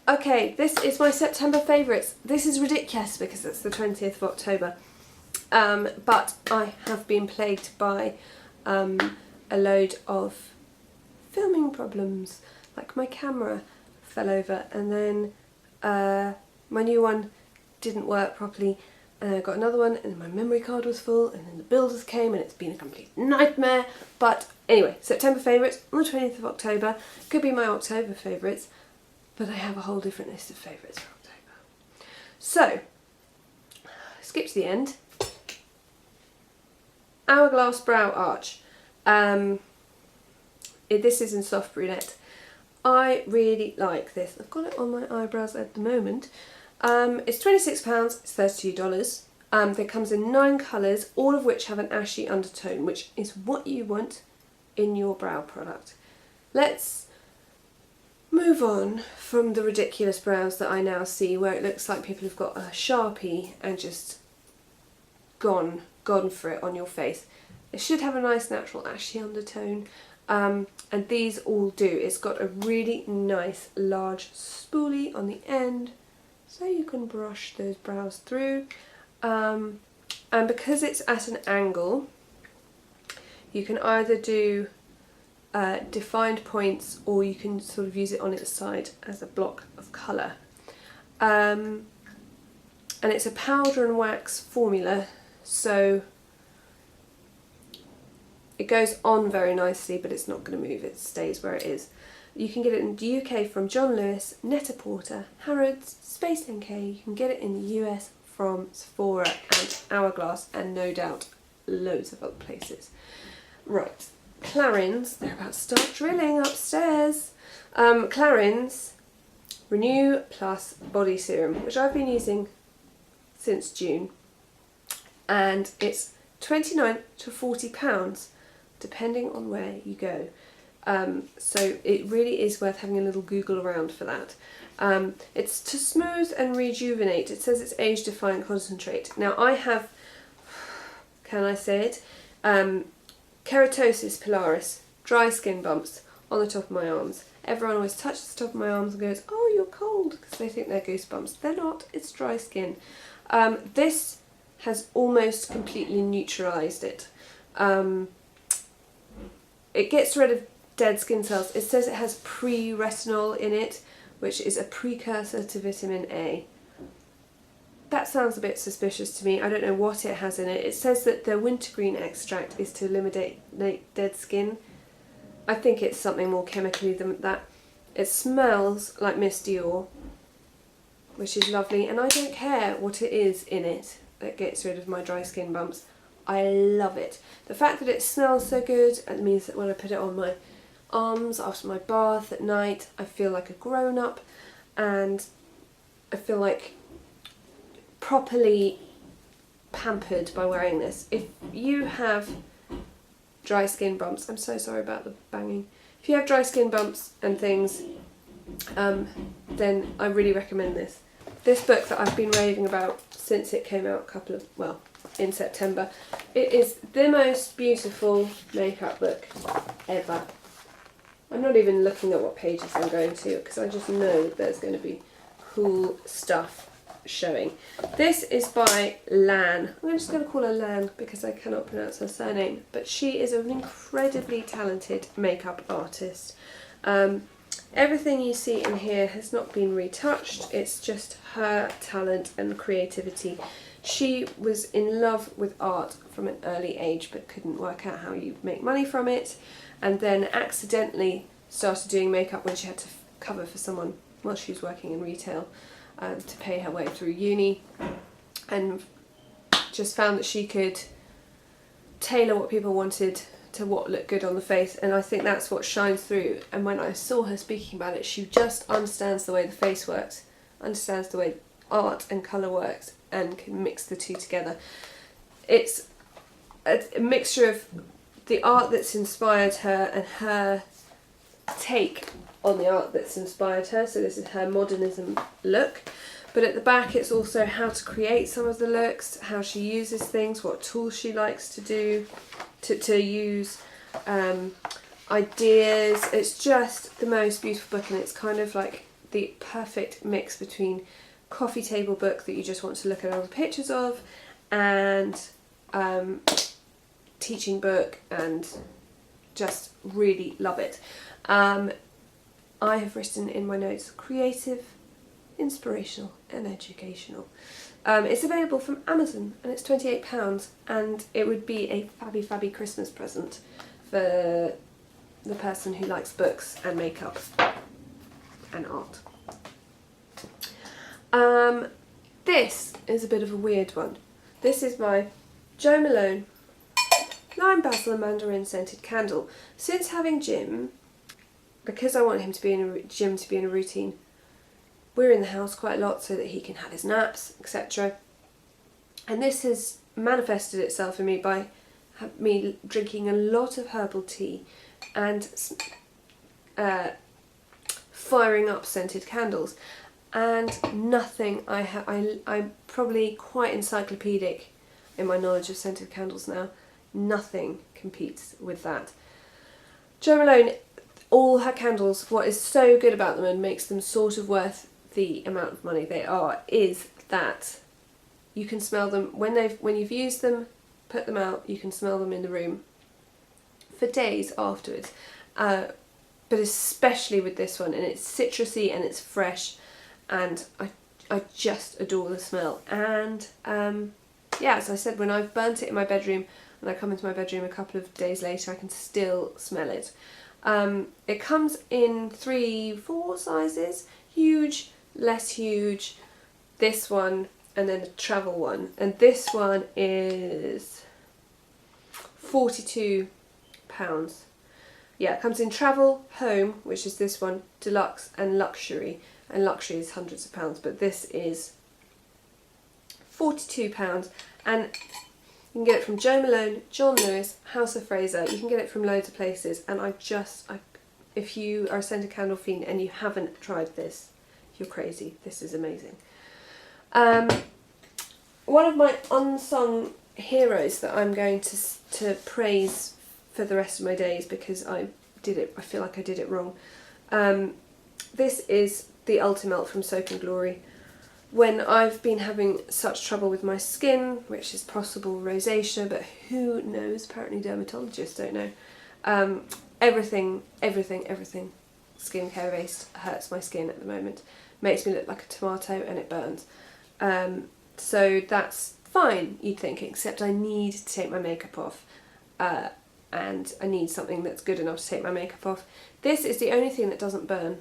Okay, this is my September favourites. This is ridiculous because it's the 20th of October. But I have been plagued by a load of filming problems. Like my camera fell over, and then my new one didn't work properly, and I got another one, and my memory card was full, and then the builders came, and it's been a complete nightmare. But anyway, September favourites on the 20th of October. Could be my October favourites, but I have a whole different list of favourites for October. So, skip to the end. Hourglass Brow Arch. This is in soft brunette. I really like this. I've got it on my eyebrows at the moment. It's £26, it's $32. It comes in 9 colours, all of which have an ashy undertone, which is what you want in your brow product. Let's move on from the ridiculous brows that I now see, where it looks like people have got a Sharpie and just gone for it on your face. It should have a nice natural ashy undertone. And these all do. It's got a really nice large spoolie on the end, so you can brush those brows through. And because it's at an angle, you can either do defined points, or you can sort of use it on its side as a block of colour. And it's a powder and wax formula, so it goes on very nicely, but it's not going to move, it stays where it is. You can get it in the UK from John Lewis, Net-a-Porter, Harrods, Space NK. You can get it in the US from Sephora and Hourglass, and no doubt loads of other places. Right, Clarins, they're about to start drilling upstairs. Clarins Renew Plus Body Serum, which I've been using since June, and it's £29 to £40 depending on where you go. So it really is worth having a little Google around for that. It's to smooth and rejuvenate. It says it's age defying concentrate. Now I have, can I say it? Keratosis pilaris, dry skin bumps on the top of my arms. Everyone always touches the top of my arms and goes, "Oh, you're cold," because they think they're goosebumps. They're not, it's dry skin. This has almost completely neutralised it. It gets rid of dead skin cells. It says it has pre-retinol in it, which is a precursor to vitamin A. That sounds a bit suspicious to me. I don't know what it has in it. It says that the wintergreen extract is to eliminate dead skin. I think it's something more chemically than that. It smells like Miss Dior, which is lovely, and I don't care what it is in it that gets rid of my dry skin bumps. I love it. The fact that it smells so good, it means that when I put it on my arms after my bath at night, I feel like a grown-up, and I feel like properly pampered by wearing this. If you have dry skin bumps, I'm so sorry about the banging. If you have dry skin bumps and things, then I really recommend this. This book that I've been raving about since it came out in September. It is the most beautiful makeup book ever. I'm not even looking at what pages I'm going to, because I just know that there's going to be cool stuff showing. This is by Lan. I'm just going to call her Lan because I cannot pronounce her surname, but she is an incredibly talented makeup artist. Everything you see in here has not been retouched, it's just her talent and creativity. She was in love with art from an early age but couldn't work out how you make money from it, and then accidentally started doing makeup when she had to cover for someone while she was working in retail to pay her way through uni, and just found that she could tailor what people wanted to what looked good on the face, and I think that's what shines through. And when I saw her speaking about it, she just understands the way the face works, understands the way art and colour works, and can mix the two together. It's a mixture of the art that's inspired her and her take on the art that's inspired her. So this is her modernism look, but at the back it's also how to create some of the looks, how she uses things, what tools she likes to do, to use, ideas. It's just the most beautiful book, and it's kind of like the perfect mix between coffee table book that you just want to look at other pictures of, and teaching book, and just really love it. I have written in my notes, creative, inspirational and educational. It's available from Amazon and it's £28, and it would be a fabby Christmas present for the person who likes books and makeup and art. This is a bit of a weird one. This is my Jo Malone Lime Basil and Mandarin scented candle. Since having Jim, because I want him to be in a routine, we're in the house quite a lot so that he can have his naps, etc. And this has manifested itself in me by me drinking a lot of herbal tea and firing up scented candles. And nothing, I'm probably quite encyclopedic in my knowledge of scented candles now. Nothing competes with that. Jo Malone, all her candles, what is so good about them and makes them sort of worth the amount of money they are, is that you can smell them when you've used them, put them out, you can smell them in the room for days afterwards. But especially with this one, and it's citrusy and it's fresh, and I just adore the smell. And yeah, as I said, when I've burnt it in my bedroom and I come into my bedroom a couple of days later, I can still smell it. It comes in 3-4 sizes, huge, less huge, this one, and then a travel one. And this one is £42. Yeah, it comes in travel, home, which is this one, deluxe, and luxury. And luxury is hundreds of pounds, but this is £42. And you can get it from Jo Malone, John Lewis, House of Fraser. You can get it from loads of places. And if you are a scented candle fiend and you haven't tried this, you're crazy. This is amazing. One of my unsung heroes that I'm going to praise for the rest of my days, because I feel like I did it wrong. This is the Ultimelt from Soap and Glory. When I've been having such trouble with my skin, which is possible rosacea, but who knows, apparently dermatologists don't know. Everything skincare based hurts my skin at the moment. Makes me look like a tomato and it burns. So that's fine, you'd think, except I need to take my makeup off. And I need something that's good enough to take my makeup off. This is the only thing that doesn't burn.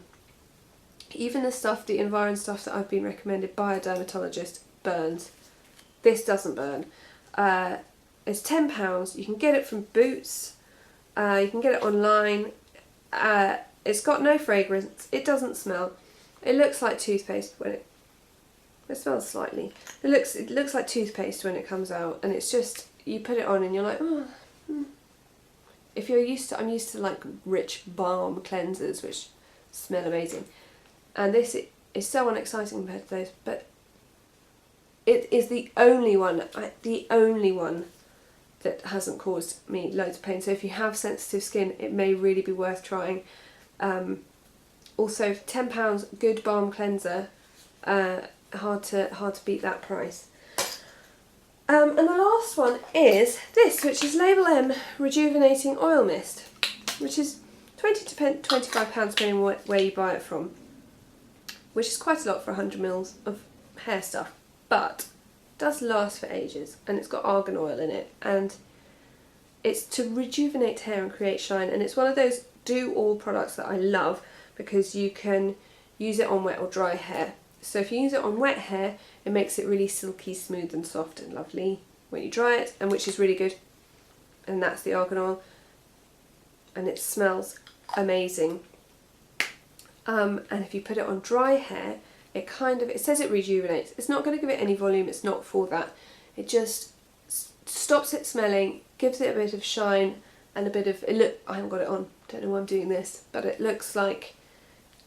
Even the Environ stuff that I've been recommended by a dermatologist burns. This doesn't burn. It's £10. You can get it from Boots. You can get it online. It's got no fragrance. It doesn't smell. It looks like toothpaste when it smells slightly. It looks like toothpaste when it comes out, and it's just, you put it on and you're like, oh. If you're used to, I'm used to like rich balm cleansers which smell amazing. And this is so unexciting compared to those, but it is the only one that hasn't caused me loads of pain. So if you have sensitive skin, it may really be worth trying. Also, for £10, good balm cleanser. Hard to beat that price. And the last one is this, which is Label M Rejuvenating Oil Mist, which is £20 to £25 depending on where you buy it from, which is quite a lot for 100ml of hair stuff, but does last for ages, and it's got argan oil in it, and it's to rejuvenate hair and create shine, and it's one of those do-all products that I love because you can use it on wet or dry hair. So if you use it on wet hair, it makes it really silky, smooth and soft and lovely when you dry it, and which is really good. And that's the argan oil. And it smells amazing. And if you put it on dry hair, it says it rejuvenates. It's not going to give it any volume, it's not for that. It just stops it smelling, gives it a bit of shine and a bit of, I haven't got it on, don't know why I'm doing this, but it looks like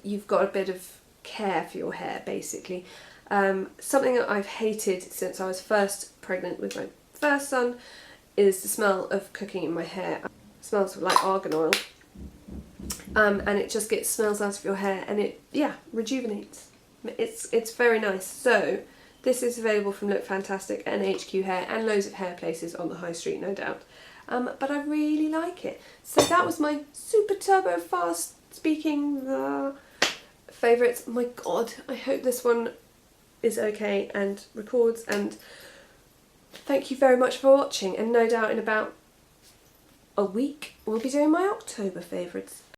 you've got a bit of care for your hair, basically. Something that I've hated since I was first pregnant with my first son is the smell of cooking in my hair. It smells like argan oil. and it just gets smells out of your hair, and it, yeah, rejuvenates. It's very nice. So this is available from Look Fantastic and HQ Hair and loads of hair places on the high street, no doubt. But I really like it. So that was my super turbo fast speaking favourites. My god, I hope this one is okay and records, and thank you very much for watching, and no doubt in about a week we'll be doing my October favourites.